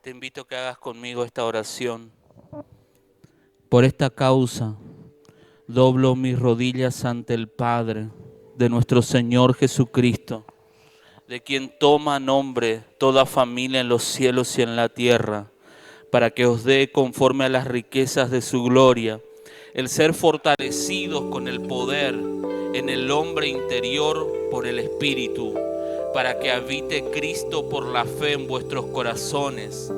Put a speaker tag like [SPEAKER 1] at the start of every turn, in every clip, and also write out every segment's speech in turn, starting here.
[SPEAKER 1] Te invito a que hagas conmigo esta oración. Por esta causa, doblo mis rodillas ante el Padre de nuestro Señor Jesucristo, de quien toma nombre toda familia en los cielos y en la tierra, para que os dé, conforme a las riquezas de su gloria, el ser fortalecidos con el poder en el hombre interior por el Espíritu, para que habite Cristo por la fe en vuestros corazones,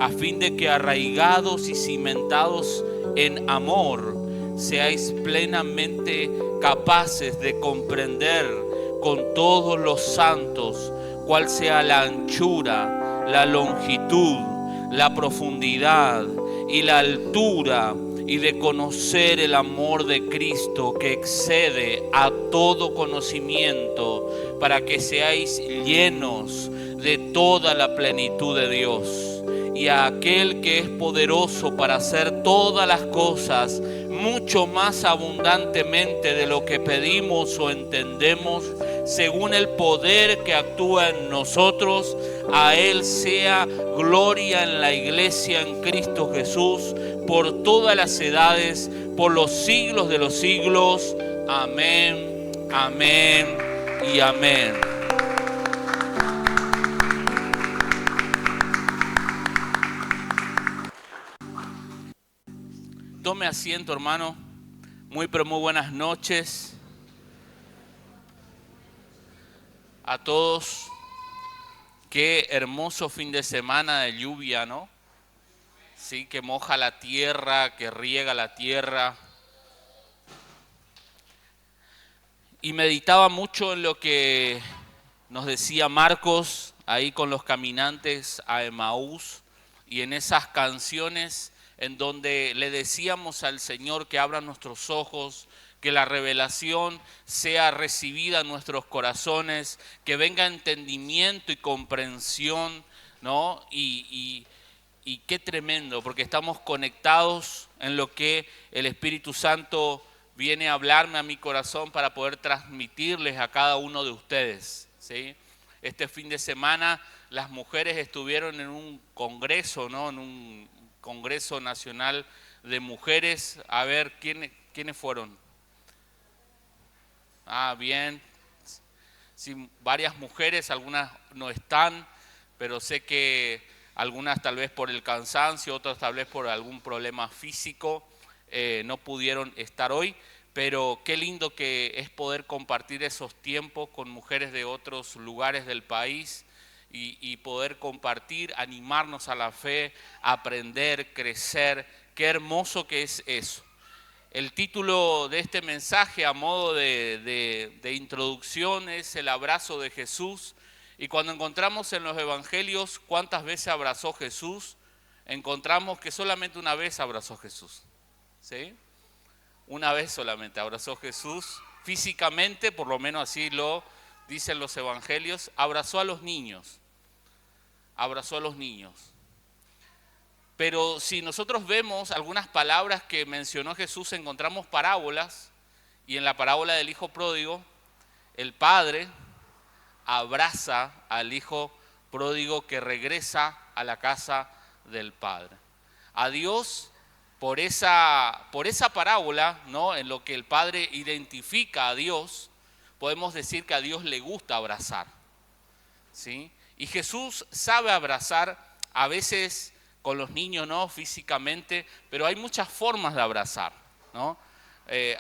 [SPEAKER 1] a fin de que arraigados y cimentados en amor, seáis plenamente capaces de comprender con todos los santos cuál sea la anchura, la longitud, la profundidad y la altura, y de conocer el amor de Cristo que excede a todo conocimiento, para que seáis llenos de toda la plenitud de Dios. Y a aquel que es poderoso para hacer todas las cosas mucho más abundantemente de lo que pedimos o entendemos, según el poder que actúa en nosotros, a Él sea gloria en la iglesia en Cristo Jesús, por todas las edades, por los siglos de los siglos. Amén, amén y amén. Tome asiento, hermano. Muy buenas noches a todos. Qué hermoso fin de semana de lluvia, ¿no? Sí, que moja la tierra, que riega la tierra. Y meditaba mucho en lo que nos decía Marcos ahí con los caminantes a Emaús, y en esas canciones en donde le decíamos al Señor que abra nuestros ojos, que la revelación sea recibida en nuestros corazones, que venga entendimiento y comprensión, ¿no? Y qué tremendo, porque estamos conectados en lo que el Espíritu Santo viene a hablarme a mi corazón para poder transmitirles a cada uno de ustedes, ¿sí? Este fin de semana las mujeres estuvieron en un congreso, ¿no? En un congreso nacional de mujeres. A ver, ¿quiénes fueron? Ah, bien. Sí, varias mujeres, algunas no están, pero sé que algunas tal vez por el cansancio, otras tal vez por algún problema físico, no pudieron estar hoy. Pero qué lindo que es poder compartir esos tiempos con mujeres de otros lugares del país y poder compartir, animarnos a la fe, aprender, crecer. Qué hermoso que es eso. El título de este mensaje a modo de introducción es el abrazo de Jesús. Y cuando encontramos en los evangelios cuántas veces abrazó Jesús, encontramos que solamente una vez abrazó Jesús, ¿sí? Una vez solamente abrazó Jesús físicamente, por lo menos así lo dicen los evangelios. Abrazó a los niños, abrazó a los niños. Pero si nosotros vemos algunas palabras que mencionó Jesús, encontramos parábolas, y en la parábola del hijo pródigo, el padre abraza al hijo pródigo que regresa a la casa del padre. A Dios, por esa parábola, ¿no? En lo que el padre identifica a Dios, podemos decir que a Dios le gusta abrazar, ¿sí? Y Jesús sabe abrazar, a veces con los niños, ¿no? Físicamente, pero hay muchas formas de abrazar, ¿no?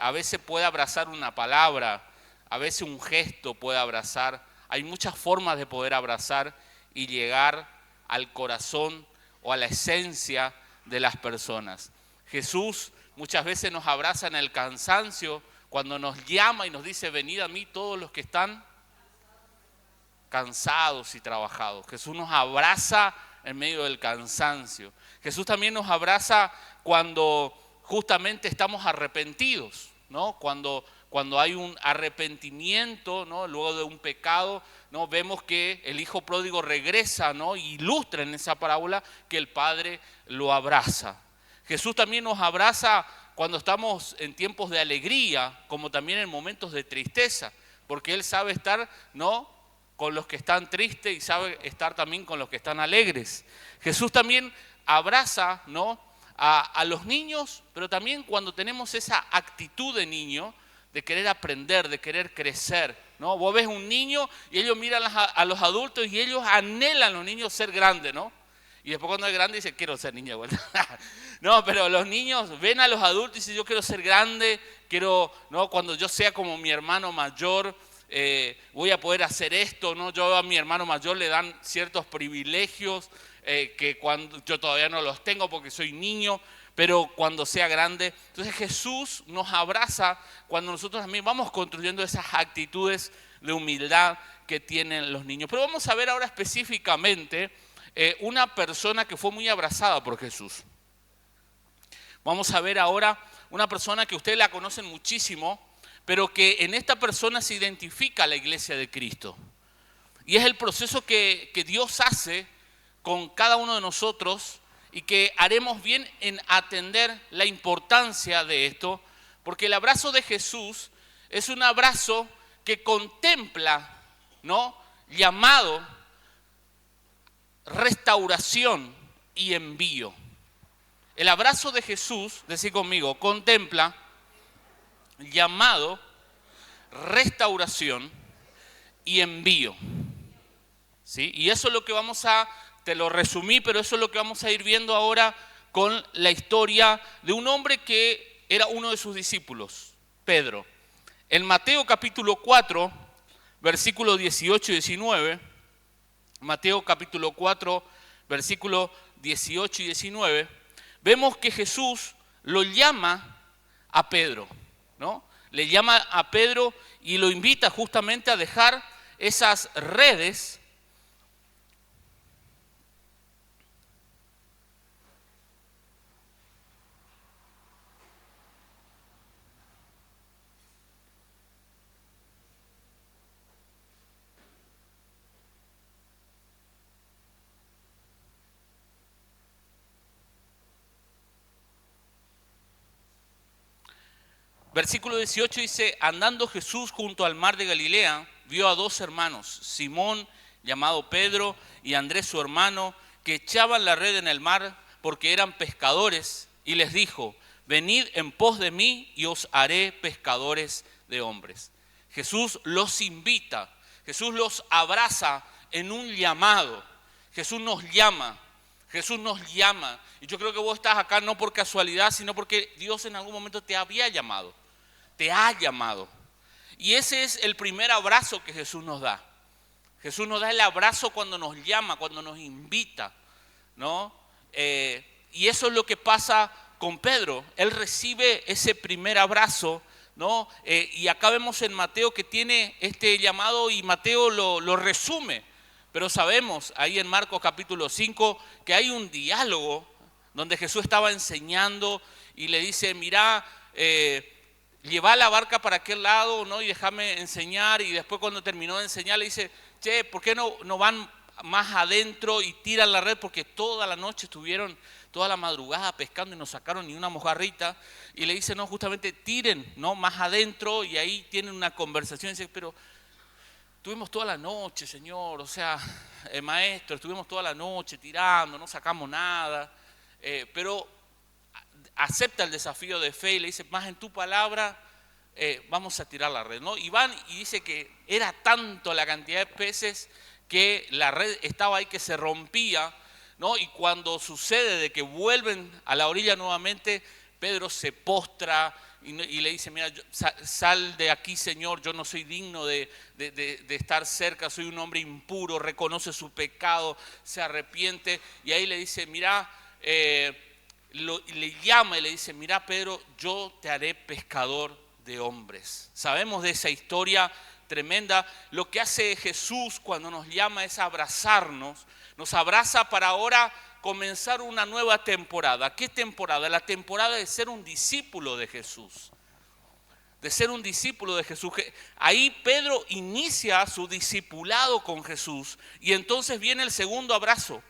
[SPEAKER 1] A veces puede abrazar una palabra, a veces un gesto puede abrazar. Hay muchas formas de poder abrazar y llegar al corazón o a la esencia de las personas. Jesús muchas veces nos abraza en el cansancio, cuando nos llama y nos dice: venid a mí todos los que están cansados y trabajados. Jesús nos abraza en medio del cansancio. Jesús también nos abraza cuando justamente estamos arrepentidos, ¿no? Cuando hay un arrepentimiento, ¿no? Luego de un pecado, ¿no? Vemos que el hijo pródigo regresa, ¿no? Y ilustra en esa parábola que el padre lo abraza. Jesús también nos abraza cuando estamos en tiempos de alegría, como también en momentos de tristeza, porque Él sabe estar, ¿no?, con los que están tristes y sabe estar también con los que están alegres. Jesús también abraza, ¿no?, a los niños, pero también cuando tenemos esa actitud de niño, de querer aprender, de querer crecer, ¿no? Vos ves un niño y ellos miran a los adultos y ellos anhelan, los niños, ser grandes, ¿no? Y después cuando es grande dice, quiero ser niño igual. No, pero los niños ven a los adultos y dicen, yo quiero ser grande, quiero, ¿no?, cuando yo sea como mi hermano mayor, voy a poder hacer esto, ¿no? Yo a mi hermano mayor le dan ciertos privilegios que cuando yo todavía no los tengo porque soy niño, pero cuando sea grande. Entonces Jesús nos abraza cuando nosotros también vamos construyendo esas actitudes de humildad que tienen los niños. Pero vamos a ver ahora específicamente una persona que fue muy abrazada por Jesús. Vamos a ver ahora una persona que ustedes la conocen muchísimo, pero que en esta persona se identifica la iglesia de Cristo. Y es el proceso que Dios hace con cada uno de nosotros y que haremos bien en atender la importancia de esto, porque el abrazo de Jesús es un abrazo que contempla, ¿no?, llamado, restauración y envío. El abrazo de Jesús, decid conmigo, contempla llamado, restauración y envío. ¿Sí? Y eso es lo que te lo resumí, pero eso es lo que vamos a ir viendo ahora con la historia de un hombre que era uno de sus discípulos, Pedro. En Mateo capítulo 4, versículos 18 y 19, Mateo capítulo 4, versículos 18 y 19, vemos que Jesús lo llama a Pedro, ¿no? Le llama a Pedro y lo invita justamente a dejar esas redes Versículo 18 dice, andando Jesús junto al mar de Galilea, vio a dos hermanos, Simón, llamado Pedro, y Andrés su hermano, que echaban la red en el mar porque eran pescadores, y les dijo, venid en pos de mí y os haré pescadores de hombres. Jesús los invita, Jesús los abraza en un llamado. Jesús nos llama. Y yo creo que vos estás acá no por casualidad, sino porque Dios en algún momento te había llamado. Te ha llamado. Y ese es el primer abrazo que Jesús nos da. Jesús nos da el abrazo cuando nos llama, cuando nos invita, ¿no? Y eso es lo que pasa con Pedro. Él recibe ese primer abrazo, ¿no? Y acá vemos en Mateo que tiene este llamado y Mateo lo resume. Pero sabemos ahí en Marcos capítulo 5 que hay un diálogo donde Jesús estaba enseñando y le dice, mirá, lleva la barca para aquel lado, ¿no?, y déjame enseñar. Y después cuando terminó de enseñar le dice, che, ¿por qué no van más adentro y tiran la red? Porque toda la noche estuvieron, toda la madrugada pescando y no sacaron ni una mojarrita. Y le dice, no, justamente tiren, ¿no?, más adentro. Y ahí tienen una conversación y dice, pero tuvimos toda la noche, Señor, o sea, maestro, estuvimos toda la noche tirando, no sacamos nada, pero acepta el desafío de fe y le dice, más en tu palabra vamos a tirar la red, ¿no? Y van y dice que era tanto la cantidad de peces que la red estaba ahí que se rompía, ¿no? Y cuando sucede de que vuelven a la orilla nuevamente, Pedro se postra y le dice, mira, sal de aquí, Señor, yo no soy digno de estar cerca, soy un hombre impuro, reconoce su pecado, se arrepiente. Y ahí le dice, mira, le llama y le dice, mira, Pedro, yo te haré pescador de hombres. Sabemos de esa historia tremenda. Lo que hace Jesús cuando nos llama es abrazarnos, nos abraza para ahora comenzar una nueva temporada. ¿Qué temporada? La temporada de ser un discípulo de Jesús. De ser un discípulo de Jesús. Ahí Pedro inicia su discipulado con Jesús y entonces viene el segundo abrazo.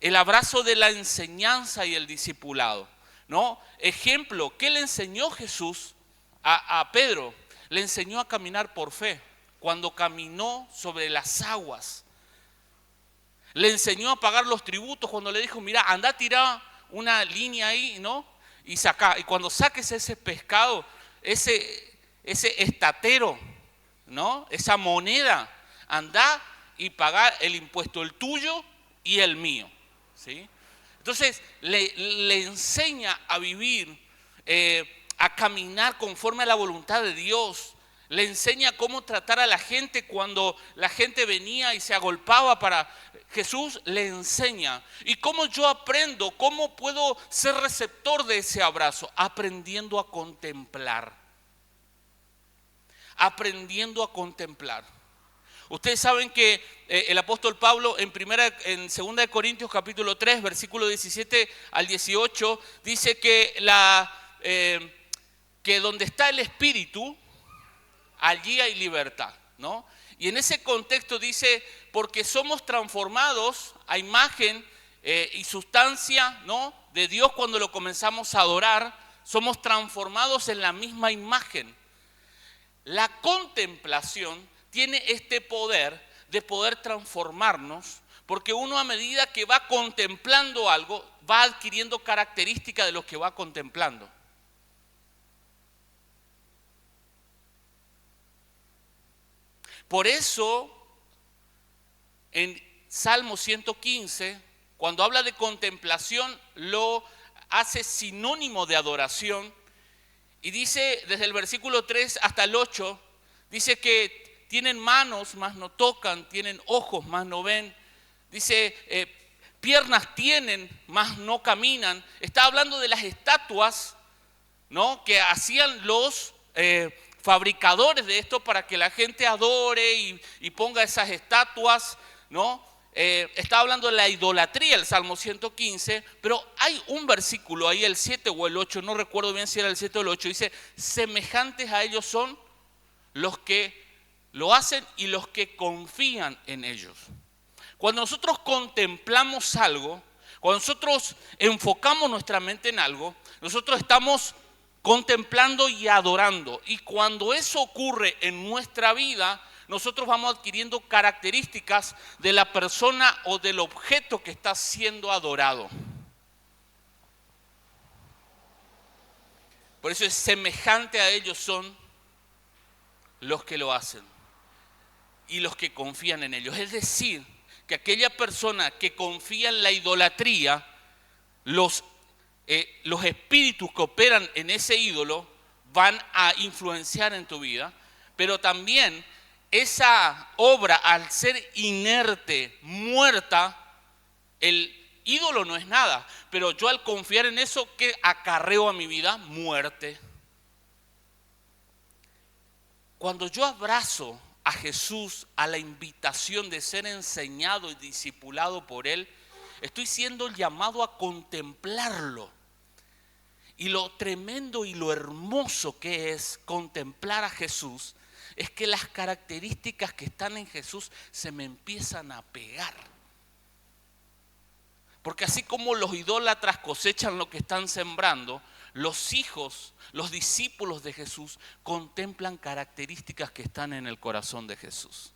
[SPEAKER 1] El abrazo de la enseñanza y el discipulado, ¿no? Ejemplo, ¿qué le enseñó Jesús a Pedro? Le enseñó a caminar por fe. cuando caminó sobre las aguas. Le enseñó a pagar los tributos cuando le dijo, mira, anda a tirar una línea ahí, ¿no? Y saca. Y cuando saques ese pescado, ese estatero, ¿no? Esa moneda, anda y paga el impuesto, el tuyo y el mío, ¿sí? Entonces le enseña a vivir, a caminar conforme a la voluntad de Dios. Le enseña cómo tratar a la gente cuando la gente venía y se agolpaba para Jesús. Le enseña. ¿Y cómo yo aprendo? ¿Cómo puedo ser receptor de ese abrazo? Aprendiendo a contemplar. Aprendiendo a contemplar. Ustedes saben que el apóstol Pablo en 2 de Corintios capítulo 3, versículo 17 al 18, dice que donde está el Espíritu, allí hay libertad, ¿no? Y en ese contexto dice, porque somos transformados a imagen y sustancia, ¿no?, de Dios cuando lo comenzamos a adorar, somos transformados en la misma imagen. La contemplación tiene este poder de poder transformarnos, porque uno a medida que va contemplando algo, va adquiriendo características de lo que va contemplando. Por eso, en Salmo 115, cuando habla de contemplación, lo hace sinónimo de adoración. Y dice, desde el versículo 3 hasta el 8, dice que tienen manos, mas no tocan, tienen ojos, mas no ven. Dice, piernas tienen, mas no caminan. Está hablando de las estatuas, ¿no?, que hacían los fabricadores de esto para que la gente adore y ponga esas estatuas, ¿no? Está hablando de la idolatría, el Salmo 115, pero hay un versículo ahí, el 7 o el 8, no recuerdo bien si era el 7 o el 8, dice, semejantes a ellos son los que lo hacen y los que confían en ellos. Cuando nosotros contemplamos algo, cuando nosotros enfocamos nuestra mente en algo, nosotros estamos contemplando y adorando. Y cuando eso ocurre en nuestra vida, nosotros vamos adquiriendo características de la persona o del objeto que está siendo adorado. Por eso es semejante a ellos son los que lo hacen y los que confían en ellos. Es decir, que aquella persona que confía en la idolatría, los espíritus que operan en ese ídolo van a influenciar en tu vida, pero también esa obra, al ser inerte, muerta, el ídolo no es nada, pero yo al confiar en eso, ¿qué acarreo a mi vida? Muerte. Cuando yo abrazo a Jesús, a la invitación de ser enseñado y discipulado por Él, estoy siendo llamado a contemplarlo. Y lo tremendo y lo hermoso que es contemplar a Jesús es que las características que están en Jesús se me empiezan a pegar. Porque así como los idólatras cosechan lo que están sembrando, los hijos, los discípulos de Jesús contemplan características que están en el corazón de Jesús.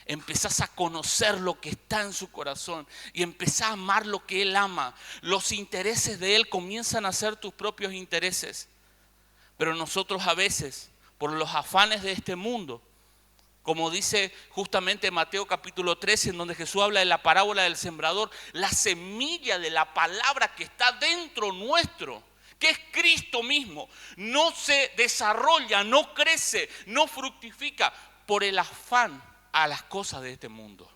[SPEAKER 1] Empezás a conocer lo que está en su corazón y empezás a amar lo que Él ama. Los intereses de Él comienzan a ser tus propios intereses. Pero nosotros a veces, por los afanes de este mundo, como dice justamente Mateo capítulo 13, en donde Jesús habla de la parábola del sembrador, la semilla de la palabra que está dentro nuestro, que es Cristo mismo, no se desarrolla, no crece, no fructifica por el afán a las cosas de este mundo.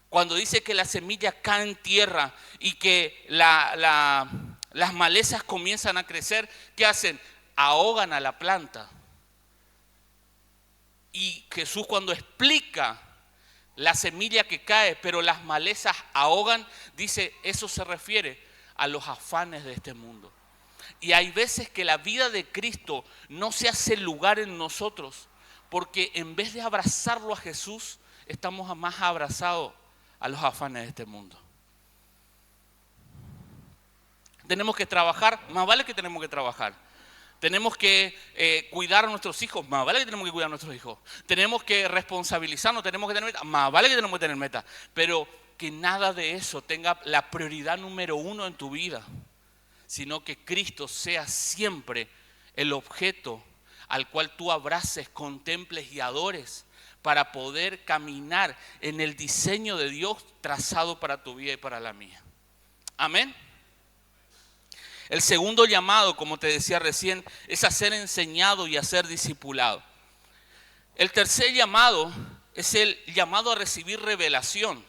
[SPEAKER 1] Cuando dice que la semilla cae en tierra y que las malezas comienzan a crecer, ¿qué hacen? Ahogan a la planta. Y Jesús, cuando explica la semilla que cae, pero las malezas ahogan, dice, eso se refiere a los afanes de este mundo. Y hay veces que la vida de Cristo no se hace lugar en nosotros, porque en vez de abrazarlo a Jesús, estamos más abrazados a los afanes de este mundo. Tenemos que trabajar, más vale que tenemos que trabajar, Tenemos que cuidar a nuestros hijos, más vale que tenemos que cuidar a nuestros hijos. Tenemos que responsabilizarnos, tenemos que tener metas, más vale que tenemos que tener metas. Pero que nada de eso tenga la prioridad número uno en tu vida, sino que Cristo sea siempre el objeto al cual tú abraces, contemples y adores para poder caminar en el diseño de Dios trazado para tu vida y para la mía. Amén. El segundo llamado, como te decía recién, es a ser enseñado y a ser discipulado. El tercer llamado es el llamado a recibir revelación.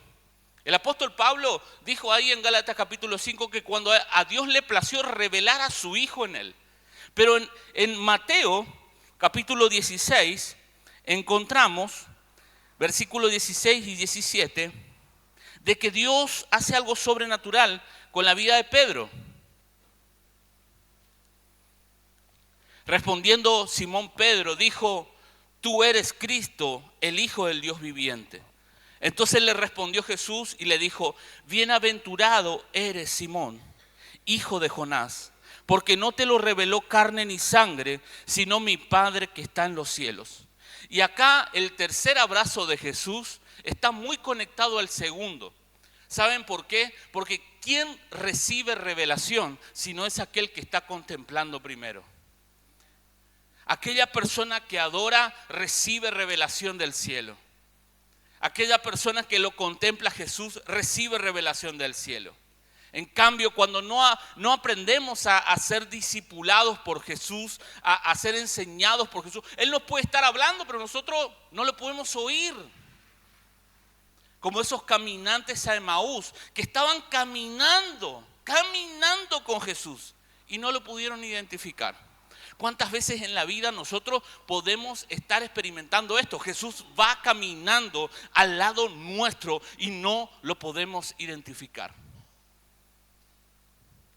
[SPEAKER 1] El apóstol Pablo dijo ahí en Gálatas capítulo 5 que cuando a Dios le plació revelar a su Hijo en él. Pero en Mateo capítulo 16 encontramos, versículos 16 y 17, de que Dios hace algo sobrenatural con la vida de Pedro. Respondiendo Simón Pedro, dijo: tú eres Cristo, el Hijo del Dios viviente. Entonces le respondió Jesús y le dijo: bienaventurado eres Simón, hijo de Jonás, porque no te lo reveló carne ni sangre, sino mi Padre que está en los cielos. Y acá el tercer abrazo de Jesús está muy conectado al segundo. ¿Saben por qué? Porque ¿quién recibe revelación si no es aquel que está contemplando primero? Aquella persona que adora recibe revelación del cielo. Aquella persona que lo contempla a Jesús recibe revelación del cielo. En cambio, cuando no aprendemos a ser discipulados por Jesús, a ser enseñados por Jesús, Él nos puede estar hablando, pero nosotros no lo podemos oír. Como esos caminantes a Emaús que estaban caminando con Jesús y no lo pudieron identificar. ¿Cuántas veces en la vida nosotros podemos estar experimentando esto? Jesús va caminando al lado nuestro y no lo podemos identificar.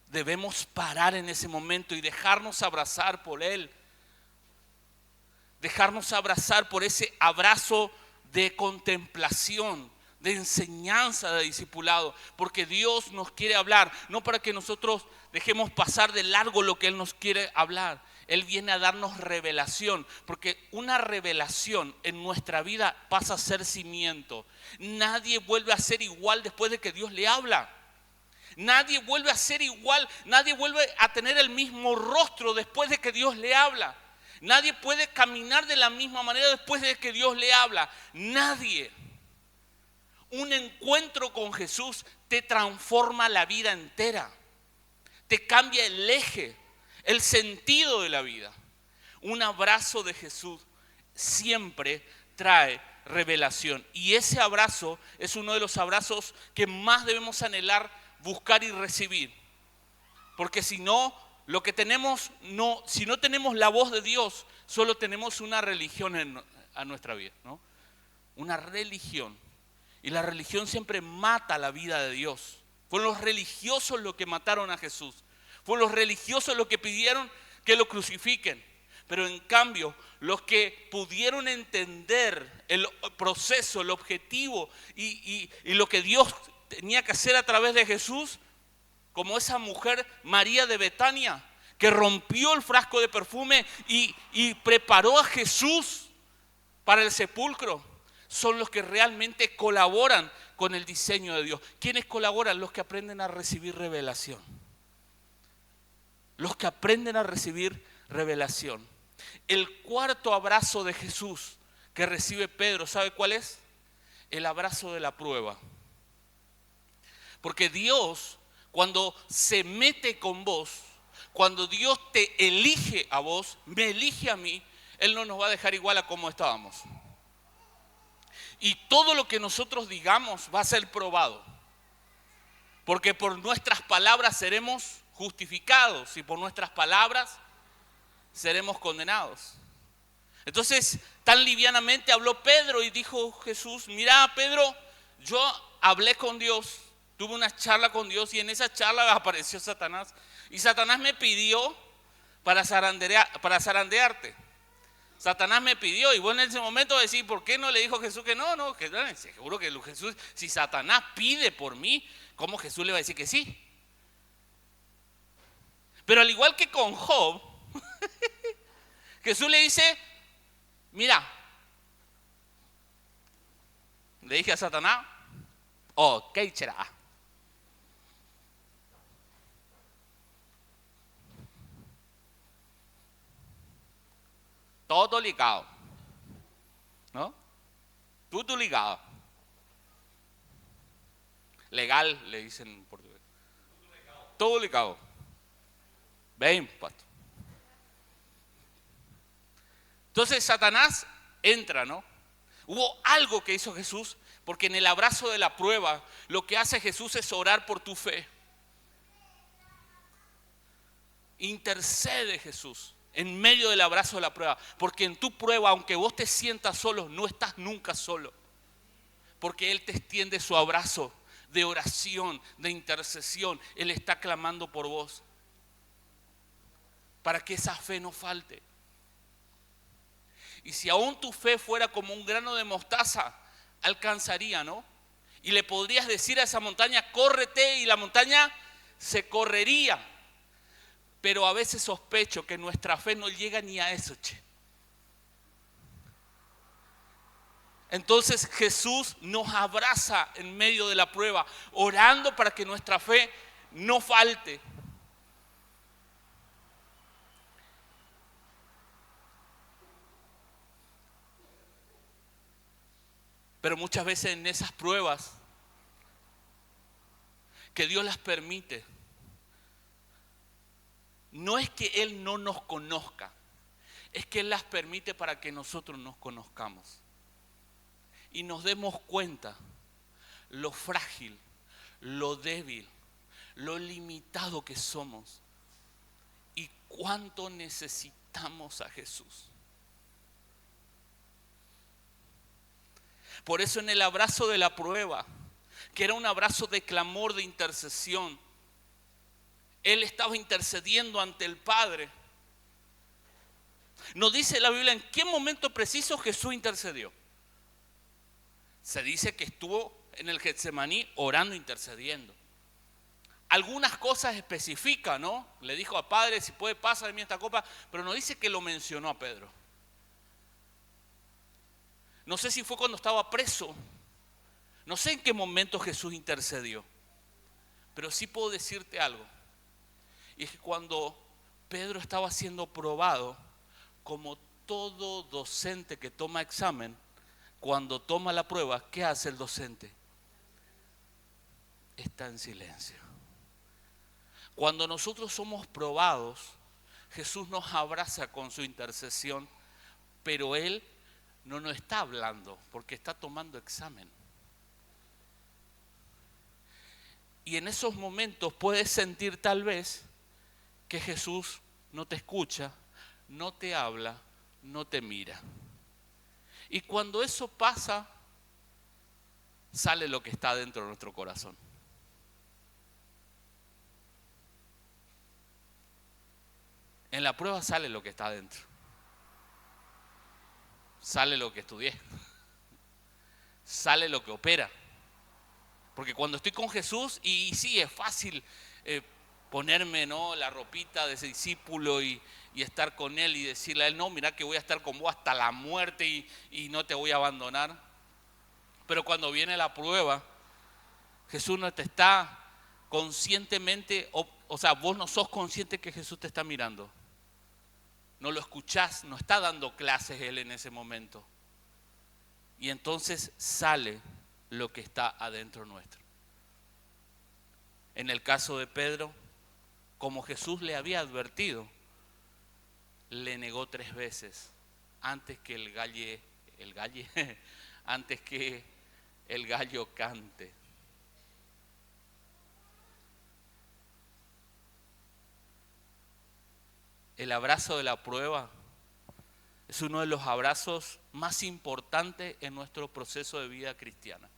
[SPEAKER 1] Debemos parar en ese momento y dejarnos abrazar por Él. Dejarnos abrazar por ese abrazo de contemplación, de enseñanza, de discipulado. Porque Dios nos quiere hablar, no para que nosotros dejemos pasar de largo lo que Él nos quiere hablar. Él viene a darnos revelación, porque una revelación en nuestra vida pasa a ser cimiento. Nadie vuelve a ser igual después de que Dios le habla. Nadie vuelve a ser igual, nadie vuelve a tener el mismo rostro después de que Dios le habla. Nadie puede caminar de la misma manera después de que Dios le habla. Nadie. Un encuentro con Jesús te transforma la vida entera. Te cambia el eje, el sentido de la vida. Un abrazo de Jesús siempre trae revelación. Y ese abrazo es uno de los abrazos que más debemos anhelar, buscar y recibir. Porque si no, lo que tenemos, si no tenemos la voz de Dios, solo tenemos una religión a nuestra vida, ¿no? Una religión. Y la religión siempre mata la vida de Dios. Fueron los religiosos los que mataron a Jesús. Fueron los religiosos los que pidieron que lo crucifiquen. Pero en cambio, los que pudieron entender el proceso, el objetivo y lo que Dios tenía que hacer a través de Jesús, como esa mujer María de Betania, que rompió el frasco de perfume y preparó a Jesús para el sepulcro, son los que realmente colaboran con el diseño de Dios. ¿Quiénes colaboran? Los que aprenden a recibir revelación. Los que aprenden a recibir revelación. El cuarto abrazo de Jesús que recibe Pedro, ¿sabe cuál es? El abrazo de la prueba. Porque Dios, cuando se mete con vos, cuando Dios te elige a vos, me elige a mí, Él no nos va a dejar igual a como estábamos. Y todo lo que nosotros digamos va a ser probado. Porque por nuestras palabras seremos justificados y por nuestras palabras seremos condenados. Entonces, tan livianamente habló Pedro y dijo Jesús: mira, Pedro, yo hablé con Dios, tuve una charla con Dios y en esa charla apareció Satanás. Y Satanás me pidió para zarandearte. Satanás me pidió, y vos en ese momento decís: ¿por qué no le dijo Jesús que no? No, que seguro que Jesús, si Satanás pide por mí, ¿cómo Jesús le va a decir que sí? Pero al igual que con Job, Jesús le dice, mira, le dije a Satanás, ok, será. Todo ligado, ¿no? Todo ligado. Legal, le dicen en portugués. Todo ligado. Ven, pato. Entonces Satanás entra, ¿no? Hubo algo que hizo Jesús, porque en el abrazo de la prueba, lo que hace Jesús es orar por tu fe. Intercede Jesús en medio del abrazo de la prueba, porque en tu prueba, aunque vos te sientas solo, no estás nunca solo, porque Él te extiende su abrazo de oración, de intercesión. Él está clamando por vos, para que esa fe no falte. Y si aún tu fe fuera como un grano de mostaza, alcanzaría, ¿no? Y le podrías decir a esa montaña, córrete, y la montaña se correría. Pero a veces sospecho que nuestra fe no llega ni a eso, che. Entonces Jesús nos abraza en medio de la prueba, orando para que nuestra fe no falte. Pero muchas veces en esas pruebas que Dios las permite, no es que Él no nos conozca, es que Él las permite para que nosotros nos conozcamos y nos demos cuenta lo frágil, lo débil, lo limitado que somos y cuánto necesitamos a Jesús. Por eso en el abrazo de la prueba, que era un abrazo de clamor, de intercesión, Él estaba intercediendo ante el Padre. Nos dice la Biblia en qué momento preciso Jesús intercedió. Se dice que estuvo en el Getsemaní orando, intercediendo. Algunas cosas especifica, ¿no? Le dijo al Padre, si puede, pasa de mí esta copa, pero no dice que lo mencionó a Pedro. No sé si fue cuando estaba preso. No sé en qué momento Jesús intercedió. Pero sí puedo decirte algo. Y es que cuando Pedro estaba siendo probado, como todo docente que toma examen, cuando toma la prueba, ¿qué hace el docente? Está en silencio. Cuando nosotros somos probados, Jesús nos abraza con su intercesión, pero Él no nos está hablando porque está tomando examen. Y en esos momentos puedes sentir tal vez que Jesús no te escucha, no te habla, no te mira. Y cuando eso pasa, sale lo que está dentro de nuestro corazón. En la prueba sale lo que está dentro. Sale lo que estudié. Sale lo que opera. Porque cuando estoy con Jesús, y sí, es fácil ponerme, ¿no?, la ropita de ese discípulo y estar con Él y decirle a Él, no, mira que voy a estar con vos hasta la muerte y no te voy a abandonar. Pero cuando viene la prueba, Jesús no te está conscientemente, o sea, vos no sos consciente que Jesús te está mirando. No lo escuchás, no está dando clases Él en ese momento. Y entonces sale lo que está adentro nuestro. En el caso de Pedro, como Jesús le había advertido, le negó 3 veces antes que antes que el gallo cante. El abrazo de la prueba es uno de los abrazos más importantes en nuestro proceso de vida cristiana.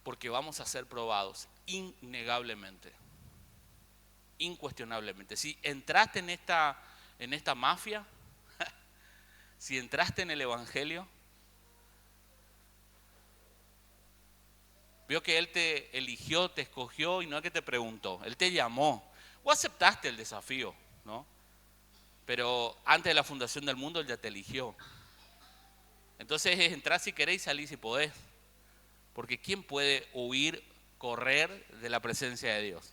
[SPEAKER 1] Porque vamos a ser probados innegablemente, incuestionablemente. Si entraste en esta mafia, si entraste en el evangelio, vio que Él te eligió, te escogió y no es que te preguntó, Él te llamó. O aceptaste el desafío, ¿no? pero antes de la fundación del mundo Él ya te eligió. Entonces es entrar si queréis, salir si podés. Porque ¿quién puede huir, correr de la presencia de Dios?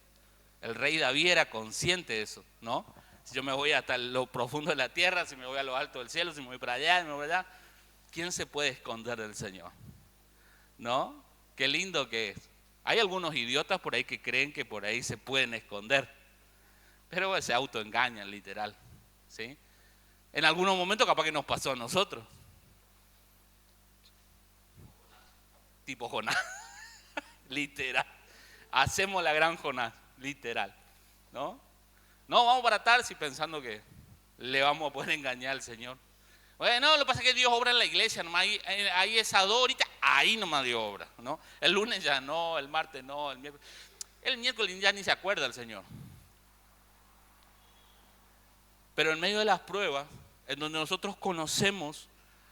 [SPEAKER 1] El rey David era consciente de eso, ¿no? Si yo me voy hasta lo profundo de la tierra, si me voy a lo alto del cielo, si me voy para allá, si me voy para allá, ¿quién se puede esconder del Señor? ¿No? Qué lindo que es. Hay algunos idiotas por ahí que creen que por ahí se pueden esconder, pero se autoengañan literal, ¿sí? En algunos momentos capaz que nos pasó a nosotros, tipo Jonás, literal. Hacemos la gran Jonás, literal, ¿no? No, vamos para Tarsis pensando que le vamos a poder engañar al Señor. Bueno, no, lo que pasa es que Dios obra en la iglesia, nomás ahí esa dos ahorita, ahí nomás Dios obra, ¿no? El lunes ya no, el martes no, el miércoles ya ni se acuerda el Señor. Pero en medio de las pruebas, en donde nosotros conocemos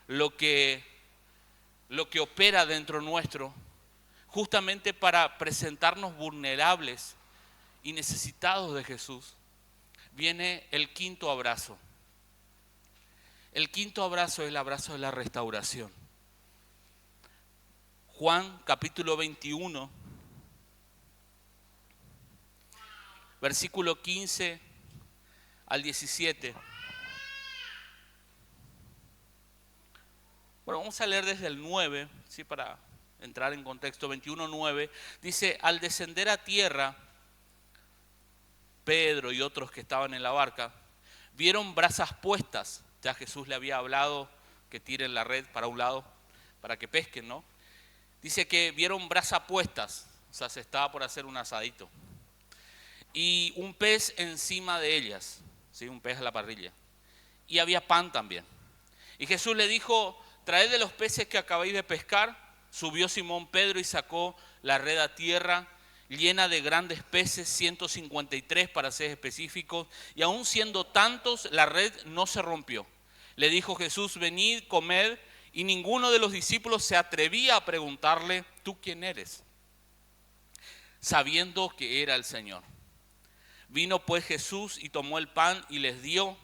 [SPEAKER 1] lo que opera dentro nuestro, justamente para presentarnos vulnerables y necesitados de Jesús, viene el quinto abrazo. El quinto abrazo es el abrazo de la restauración. Juan capítulo 21, versículo 15 al 17. Bueno, vamos a leer desde el 9, ¿sí? Para entrar en contexto. 21:9 dice: al descender a tierra, Pedro y otros que estaban en la barca vieron brasas puestas. Ya Jesús le había hablado que tiren la red para un lado para que pesquen, ¿no? Dice que vieron brasas puestas, o sea, se estaba por hacer un asadito. Y un pez encima de ellas, ¿sí? Un pez a la parrilla. Y había pan también. Y Jesús le dijo: traed de los peces que acabáis de pescar. Subió Simón Pedro y sacó la red a tierra, llena de grandes peces, 153 para ser específicos, y aun siendo tantos, la red no se rompió. Le dijo Jesús: venid, comed, y ninguno de los discípulos se atrevía a preguntarle: ¿tú quién eres?, sabiendo que era el Señor. Vino pues Jesús y tomó el pan y les dio,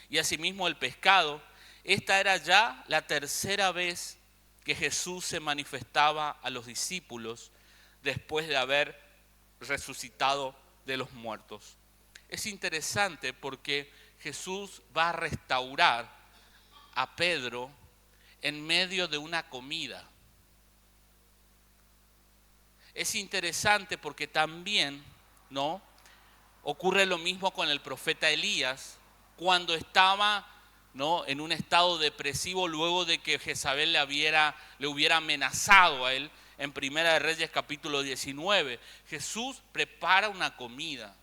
[SPEAKER 1] y asimismo el pescado. Esta era ya la tercera vez que Jesús se manifestaba a los discípulos después de haber resucitado de los muertos. Es interesante porque Jesús va a restaurar a Pedro en medio de una comida. Es interesante porque también, ¿no?, ocurre lo mismo con el profeta Elías cuando estaba, ¿no?, en un estado depresivo luego de que Jezabel le hubiera amenazado a él. En Primera de Reyes capítulo 19, Jesús prepara una comida.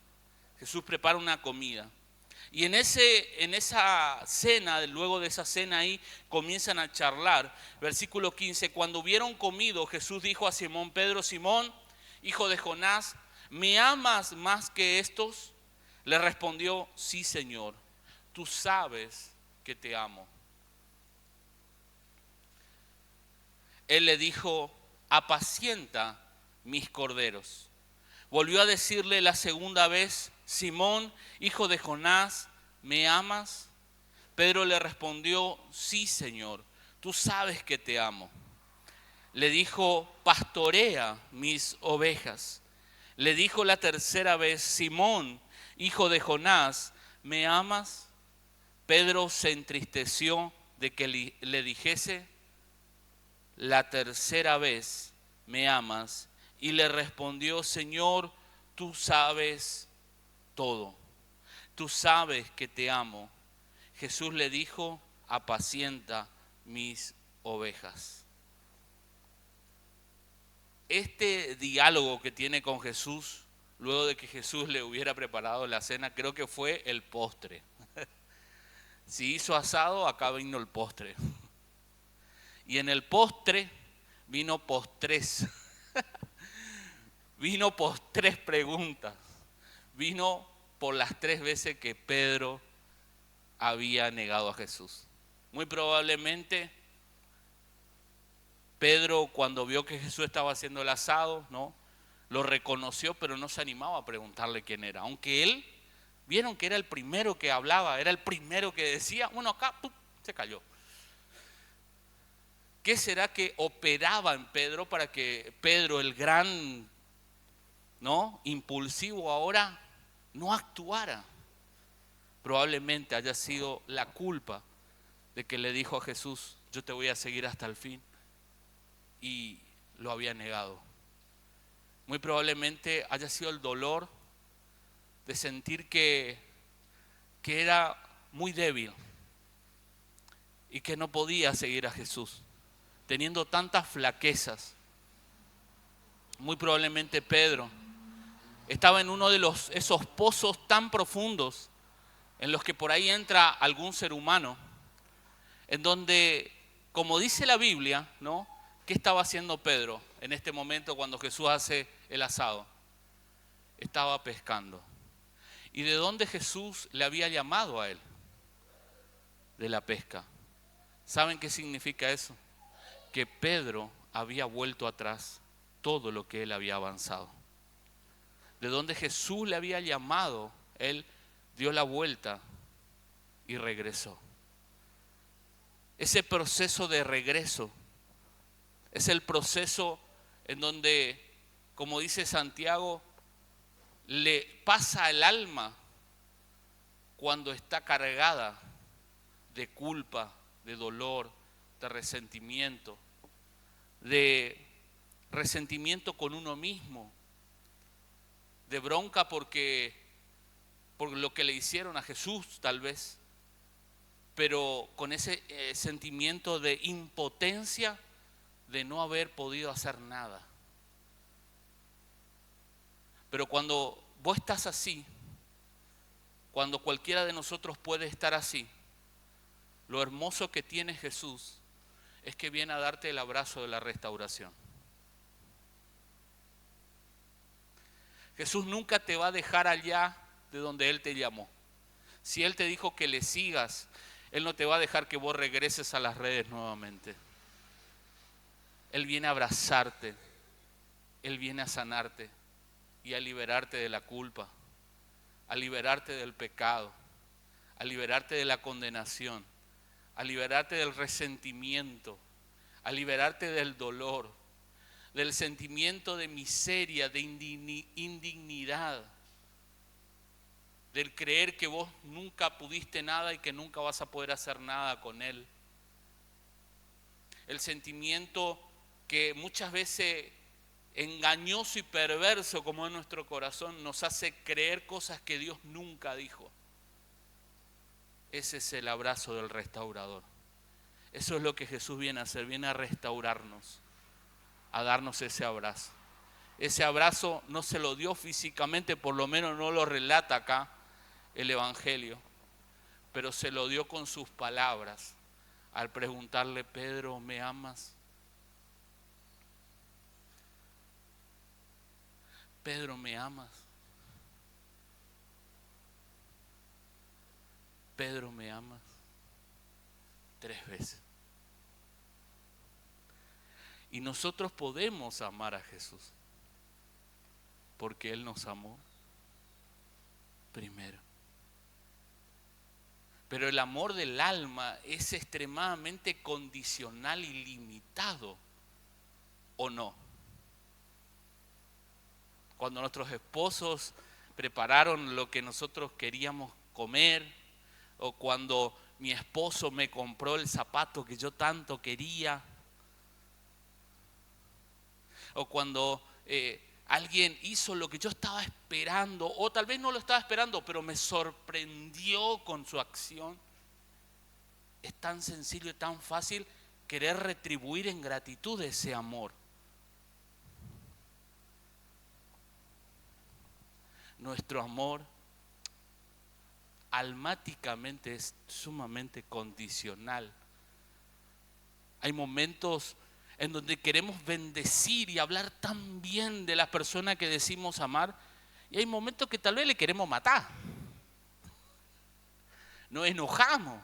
[SPEAKER 1] Y en esa cena, luego de esa cena ahí, comienzan a charlar. Versículo 15, cuando hubieron comido, Jesús dijo a Simón Pedro: Simón, hijo de Jonás, ¿me amas más que estos? Le respondió: sí, Señor, tú sabes que te amo. Él le dijo: apacienta mis corderos. Volvió a decirle la segunda vez: Simón, hijo de Jonás, ¿me amas? Pedro le respondió: sí, Señor, tú sabes que te amo. Le dijo: pastorea mis ovejas. Le dijo la tercera vez: Simón, hijo de Jonás, ¿me amas? Pedro se entristeció de que le dijese la tercera vez: ¿me amas? Y le respondió: Señor, tú sabes todo. Tú sabes que te amo. Jesús le dijo: apacienta mis ovejas. Este diálogo que tiene con Jesús, luego de que Jesús le hubiera preparado la cena, creo que fue el postre. Si hizo asado, acá vino el postre. Y en el postre vino postres. Vino postres preguntas. Vino por las 3 veces que Pedro había negado a Jesús. Muy probablemente Pedro, cuando vio que Jesús estaba haciendo el asado, ¿no?, lo reconoció, pero no se animaba a preguntarle quién era. Aunque él Vieron que era el primero que hablaba, era el primero que decía, bueno, acá ¡pum!, se cayó. ¿Qué será que operaba en Pedro para que Pedro, el gran, ¿no?, impulsivo ahora, no actuara? Probablemente haya sido la culpa de que le dijo a Jesús, yo te voy a seguir hasta el fin, y lo había negado. Muy probablemente haya sido el dolor de sentir que era muy débil y que no podía seguir a Jesús, teniendo tantas flaquezas. Muy probablemente Pedro estaba en uno de esos pozos tan profundos en los que por ahí entra algún ser humano, en donde, como dice la Biblia, ¿no?, ¿qué estaba haciendo Pedro en este momento cuando Jesús hace el asado? Estaba pescando. ¿Y de dónde Jesús le había llamado a él? De la pesca. ¿Saben qué significa eso? Que Pedro había vuelto atrás todo lo que él había avanzado. De donde Jesús le había llamado, él dio la vuelta y regresó. Ese proceso de regreso es el proceso en donde, como dice Santiago, le pasa al alma cuando está cargada de culpa, de dolor, de resentimiento con uno mismo, de bronca por lo que le hicieron a Jesús tal vez, pero con ese sentimiento de impotencia de no haber podido hacer nada. Pero cuando vos estás así, cuando cualquiera de nosotros puede estar así, lo hermoso que tiene Jesús es que viene a darte el abrazo de la restauración. Jesús nunca te va a dejar allá de donde Él te llamó. Si Él te dijo que le sigas, Él no te va a dejar que vos regreses a las redes nuevamente. Él viene a abrazarte, Él viene a sanarte y a liberarte de la culpa, a liberarte del pecado, a liberarte de la condenación, a liberarte del resentimiento, a liberarte del dolor, del sentimiento de miseria, de indignidad, del creer que vos nunca pudiste nada y que nunca vas a poder hacer nada con Él. El sentimiento que muchas veces, engañoso y perverso como es nuestro corazón, nos hace creer cosas que Dios nunca dijo. Ese es el abrazo del restaurador. Eso es lo que Jesús viene a hacer, viene a restaurarnos, a darnos ese abrazo. Ese abrazo no se lo dio físicamente, por lo menos no lo relata acá el Evangelio, pero se lo dio con sus palabras al preguntarle: Pedro, ¿me amas? Pedro, ¿me amas? Pedro, ¿me amas? 3 veces. Y nosotros podemos amar a Jesús porque Él nos amó primero. Pero el amor del alma es extremadamente condicional y limitado, ¿o no? Cuando nuestros esposos prepararon lo que nosotros queríamos comer, o cuando mi esposo me compró el zapato que yo tanto quería, o cuando alguien hizo lo que yo estaba esperando, o tal vez no lo estaba esperando, pero me sorprendió con su acción. Es tan sencillo y tan fácil querer retribuir en gratitud ese amor. Nuestro amor almáticamente es sumamente condicional. Hay momentos en donde queremos bendecir y hablar tan bien de la persona que decimos amar, y hay momentos que tal vez le queremos matar. Nos enojamos,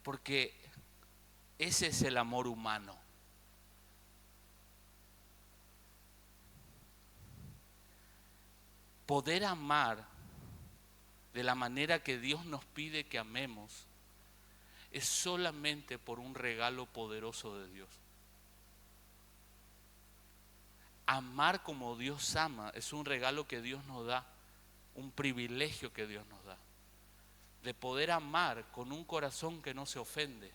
[SPEAKER 1] porque ese es el amor humano. poder amar de la manera que Dios nos pide que amemos es solamente por un regalo poderoso de Dios. Amar como Dios ama es un regalo que Dios nos da, un privilegio que Dios nos da, de poder amar con un corazón que no se ofende,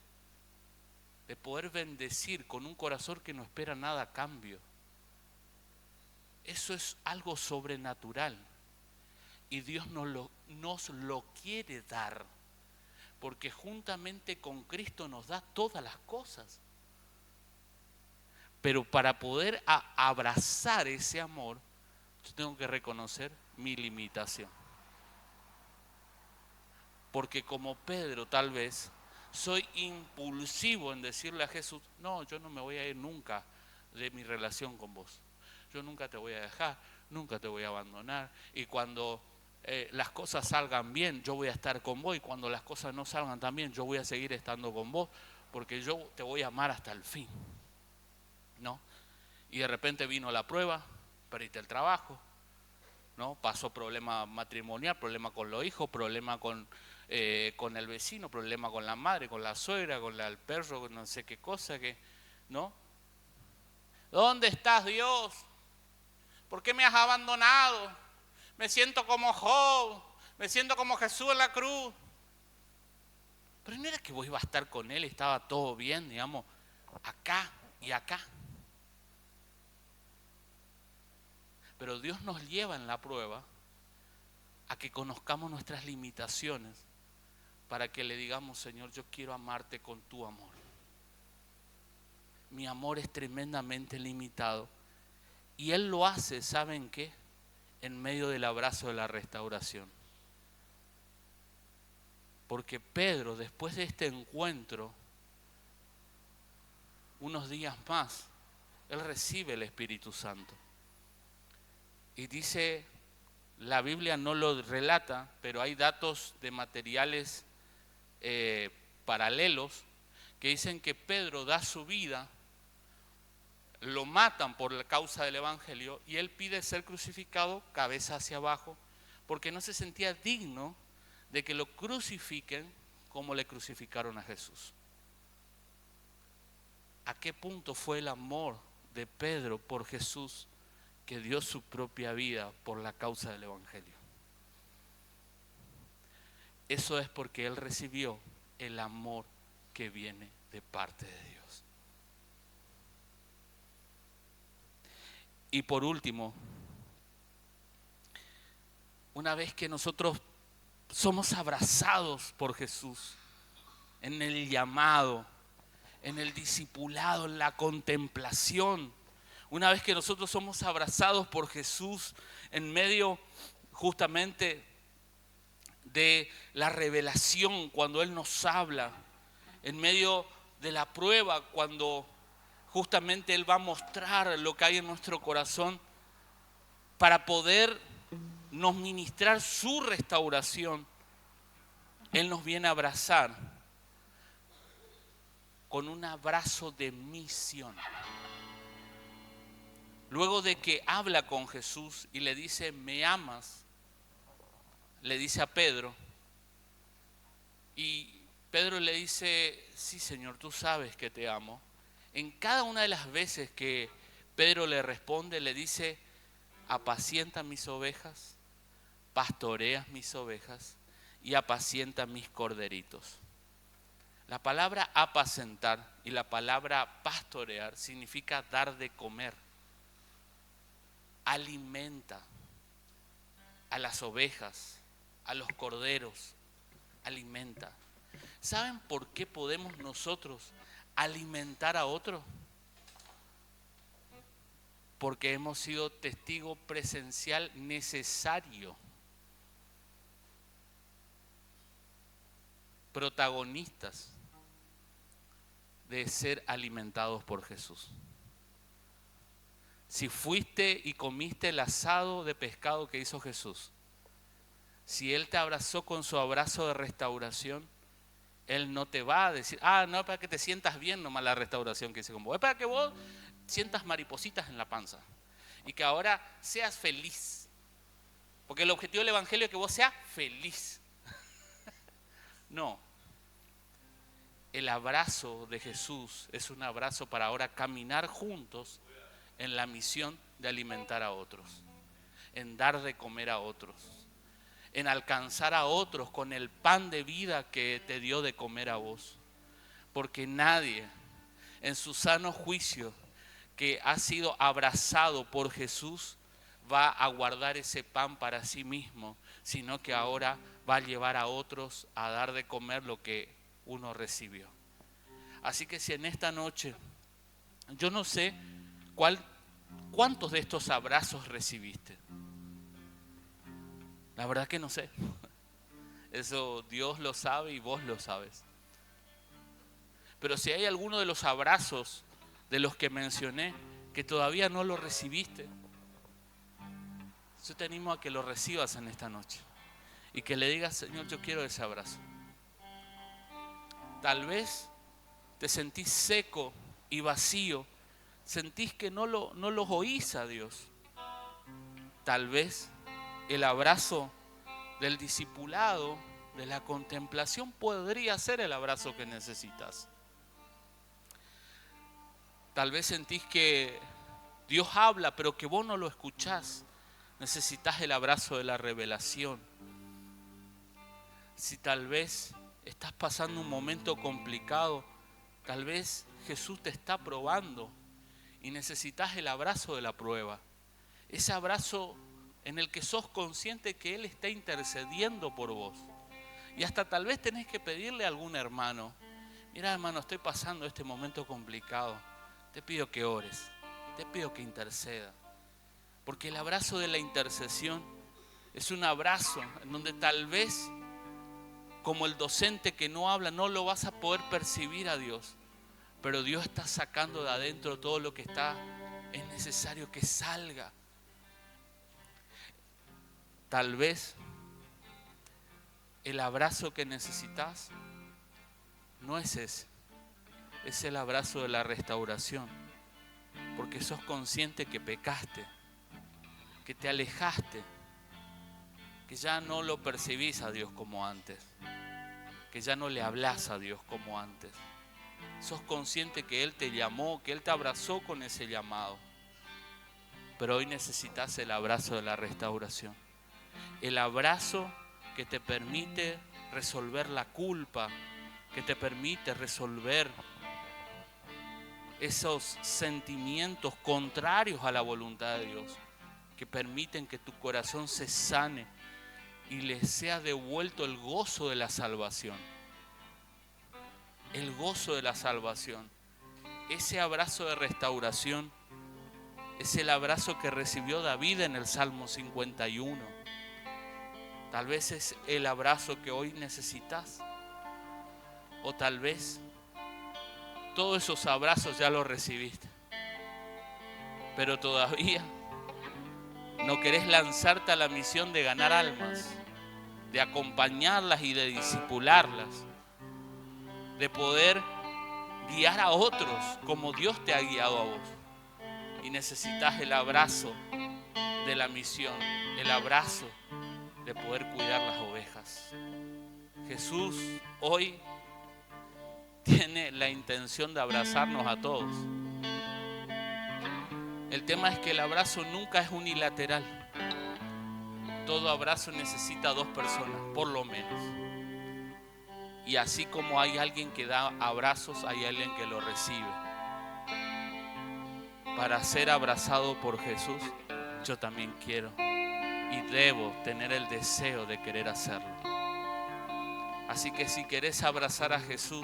[SPEAKER 1] de poder bendecir con un corazón que no espera nada a cambio. Eso es algo sobrenatural y Dios nos lo quiere dar, porque juntamente con Cristo nos da todas las cosas. Pero para poder abrazar ese amor, yo tengo que reconocer mi limitación. Porque como Pedro tal vez soy impulsivo en decirle a Jesús, no, yo no me voy a ir nunca de mi relación con vos. Yo nunca te voy a dejar, nunca te voy a abandonar. Y cuando las cosas salgan bien, yo voy a estar con vos. Y cuando las cosas no salgan tan bien, yo voy a seguir estando con vos. Porque yo te voy a amar hasta el fin. ¿No? Y de repente vino la prueba, perdiste el trabajo, ¿no? Pasó problema matrimonial, problema con los hijos, problema con el vecino, problema con la madre, con la suegra, con el perro, con no sé qué cosa, ¿no? ¿Dónde estás, Dios? ¿Por qué me has abandonado? Me siento como Job, me siento como Jesús en la cruz. Pero no era que vos ibas a estar con él y estaba todo bien, digamos, acá y acá. Pero Dios nos lleva en la prueba a que conozcamos nuestras limitaciones para que le digamos, Señor, yo quiero amarte con tu amor. Mi amor es tremendamente limitado. Y Él lo hace, ¿saben qué? En medio del abrazo de la restauración. Porque Pedro, después de este encuentro, unos días más, él recibe el Espíritu Santo. Y dice, la Biblia no lo relata, pero hay datos de materiales paralelos que dicen que Pedro da su vida, lo matan por la causa del Evangelio y él pide ser crucificado cabeza hacia abajo porque no se sentía digno de que lo crucifiquen como le crucificaron a Jesús. ¿A qué punto fue el amor de Pedro por Jesús que dio su propia vida por la causa del Evangelio? Eso es porque él recibió el amor que viene de parte de Dios. Y por último, una vez que nosotros somos abrazados por Jesús en el llamado, en el discipulado, en la contemplación, una vez que nosotros somos abrazados por Jesús en medio justamente de la revelación, cuando Él nos habla, en medio de la prueba, cuando justamente Él va a mostrar lo que hay en nuestro corazón para poder nos ministrar su restauración, Él nos viene a abrazar con un abrazo de misión. Luego de que habla con Jesús y le dice, ¿me amas? Le dice a Pedro. Y Pedro le dice, sí, Señor, tú sabes que te amo. En cada una de las veces que Pedro le responde, le dice, apacienta mis ovejas, pastoreas mis ovejas y apacienta mis corderitos. La palabra apacentar y la palabra pastorear significa dar de comer. Alimenta a las ovejas, a los corderos, alimenta. ¿Saben por qué podemos nosotros alimentar a otro? Porque hemos sido testigo presencial necesario, protagonistas de ser alimentados por Jesús. Si fuiste y comiste el asado de pescado que hizo Jesús, si Él te abrazó con su abrazo de restauración, Él no te va a decir, no es para que te sientas bien nomás la restauración que hice con vos, es para que vos sientas maripositas en la panza y que ahora seas feliz. Porque el objetivo del Evangelio es que vos seas feliz. No. El abrazo de Jesús es un abrazo para ahora caminar juntos en la misión de alimentar a otros, en dar de comer a otros, en alcanzar a otros con el pan de vida que te dio de comer a vos. Porque nadie en su sano juicio que ha sido abrazado por Jesús va a guardar ese pan para sí mismo, sino que ahora va a llevar a otros a dar de comer lo que uno recibió. Así que si en esta noche, yo no sé cuántos de estos abrazos recibiste. La verdad que no sé. Eso Dios lo sabe y vos lo sabes. Pero si hay alguno de los abrazos de los que mencioné que todavía no lo recibiste, yo te animo a que lo recibas en esta noche y que le digas: Señor, yo quiero ese abrazo. Tal vez te sentís seco y vacío, sentís que no los oís a Dios. Tal vez el abrazo del discipulado, de la contemplación, podría ser el abrazo que necesitas. Tal vez sentís que Dios habla, pero que vos no lo escuchás. Necesitas el abrazo de la revelación. Si tal vez estás pasando un momento complicado, tal vez Jesús te está probando y necesitas el abrazo de la prueba. Ese abrazo en el que sos consciente que Él está intercediendo por vos. Y hasta tal vez tenés que pedirle a algún hermano: mira, hermano, estoy pasando este momento complicado. Te pido que ores, te pido que interceda. Porque el abrazo de la intercesión es un abrazo en donde tal vez, como el docente que no habla, no lo vas a poder percibir a Dios. Pero Dios está sacando de adentro todo lo que es necesario que salga. Tal vez el abrazo que necesitas no es ese. Es el abrazo de la restauración. Porque sos consciente que pecaste, que te alejaste, que ya no lo percibís a Dios como antes, que ya no le hablas a Dios como antes. Sos consciente que Él te llamó, que Él te abrazó con ese llamado. Pero hoy necesitas el abrazo de la restauración. El abrazo que te permite resolver la culpa, que te permite resolver esos sentimientos contrarios a la voluntad de Dios, que permiten que tu corazón se sane y le sea devuelto el gozo de la salvación. El gozo de la salvación. Ese abrazo de restauración es el abrazo que recibió David en el Salmo 51. Tal vez es el abrazo que hoy necesitas. O tal vez todos esos abrazos ya los recibiste, pero todavía no querés lanzarte a la misión de ganar almas, de acompañarlas y de discipularlas, de poder guiar a otros como Dios te ha guiado a vos. Y necesitas el abrazo de la misión, el abrazo de poder cuidar las ovejas. Jesús hoy tiene la intención de abrazarnos a todos. El tema es que el abrazo nunca es unilateral. Todo abrazo necesita dos personas, por lo menos. Y así como hay alguien que da abrazos, hay alguien que lo recibe. Para ser abrazado por Jesús, yo también quiero y debo tener el deseo de querer hacerlo. Así que si querés abrazar a Jesús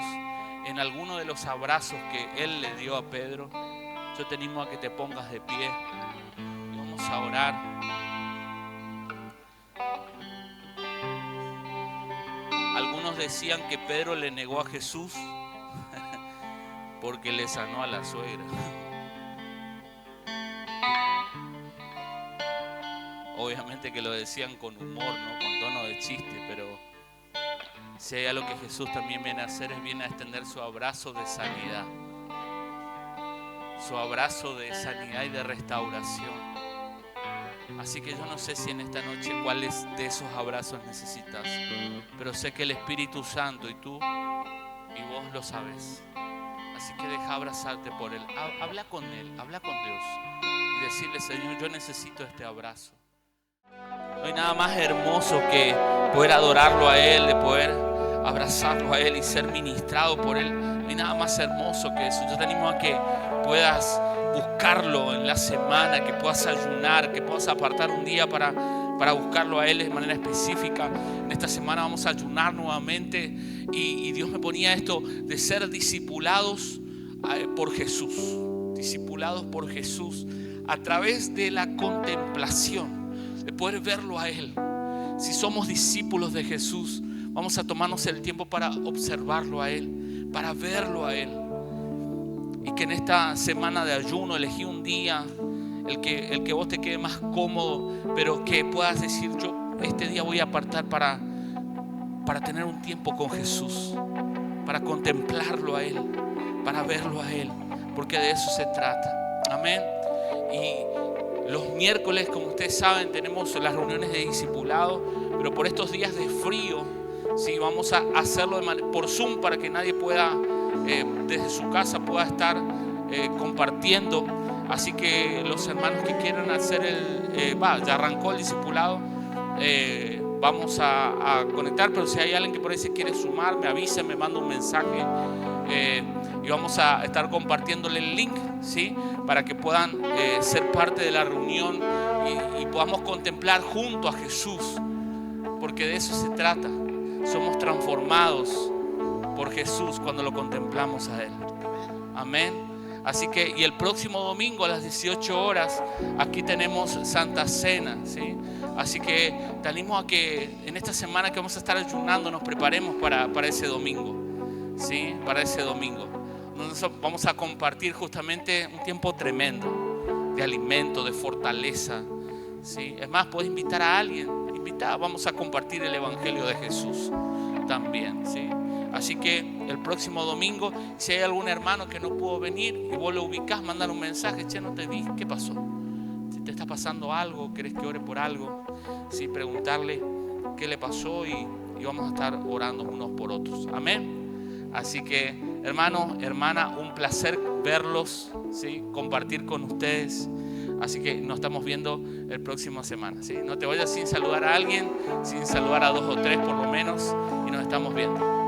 [SPEAKER 1] en alguno de los abrazos que Él le dio a Pedro, yo te animo a que te pongas de pie y vamos a orar. Algunos decían que Pedro le negó a Jesús porque le sanó a la suegra. Obviamente que lo decían con humor, ¿no? Con tono de chiste, pero si hay algo que Jesús también viene a hacer, es viene a extender su abrazo de sanidad. Su abrazo de sanidad y de restauración. Así que yo no sé si en esta noche cuáles de esos abrazos necesitas, pero sé que el Espíritu Santo y tú y vos lo sabes. Así que deja abrazarte por Él. Habla con Él, habla con Dios y decirle: Señor, yo necesito este abrazo. No hay nada más hermoso que poder adorarlo a Él, de poder abrazarlo a Él y ser ministrado por Él. No hay nada más hermoso que eso. Yo te animo a que puedas buscarlo en la semana, que puedas ayunar, que puedas apartar un día para buscarlo a Él de manera específica. En esta semana vamos a ayunar nuevamente y Dios me ponía esto de ser discipulados por Jesús. Discipulados por Jesús a través de la contemplación, de poder verlo a Él. Si somos discípulos de Jesús, vamos a tomarnos el tiempo para observarlo a Él, para verlo a Él. Y que en esta semana de ayuno elegí un día, el que vos te quede más cómodo, pero que puedas decir: yo este día voy a apartar para tener un tiempo con Jesús, para contemplarlo a Él, para verlo a Él, porque de eso se trata. Amén. Y los miércoles, como ustedes saben, tenemos las reuniones de discipulado, pero por estos días de frío, sí, vamos a hacerlo por Zoom para que nadie pueda, desde su casa, pueda estar compartiendo. Así que los hermanos que quieran hacer ya arrancó el discipulado, vamos a conectar, pero si hay alguien que por ahí se quiere sumar, me avisa, me manda un mensaje. Y vamos a estar compartiéndole el link, ¿sí? Para que puedan ser parte de la reunión y podamos contemplar junto a Jesús, porque de eso se trata. Somos transformados por Jesús cuando lo contemplamos a Él. Amén. Así que, y el próximo domingo a las 18 horas aquí tenemos Santa Cena, ¿sí? Así que te animo a que en esta semana que vamos a estar ayunando nos preparemos para ese domingo, ¿sí? Para ese domingo. Nosotros vamos a compartir justamente un tiempo tremendo de alimento, de fortaleza, ¿sí? Es más, puedes invitar a alguien, vamos a compartir el Evangelio de Jesús también, ¿sí? Así que el próximo domingo, si hay algún hermano que no pudo venir y vos lo ubicás, mandar un mensaje: che, no te vi, ¿qué pasó? Si te está pasando algo, querés que ore por algo, ¿sí? Preguntarle qué le pasó y vamos a estar orando unos por otros. Amén. Así que, hermano, hermana, un placer verlos, ¿sí? Compartir con ustedes. Así que nos estamos viendo el próximo semana, ¿sí? No te vayas sin saludar a alguien, sin saludar a 2 o 3 por lo menos, y nos estamos viendo.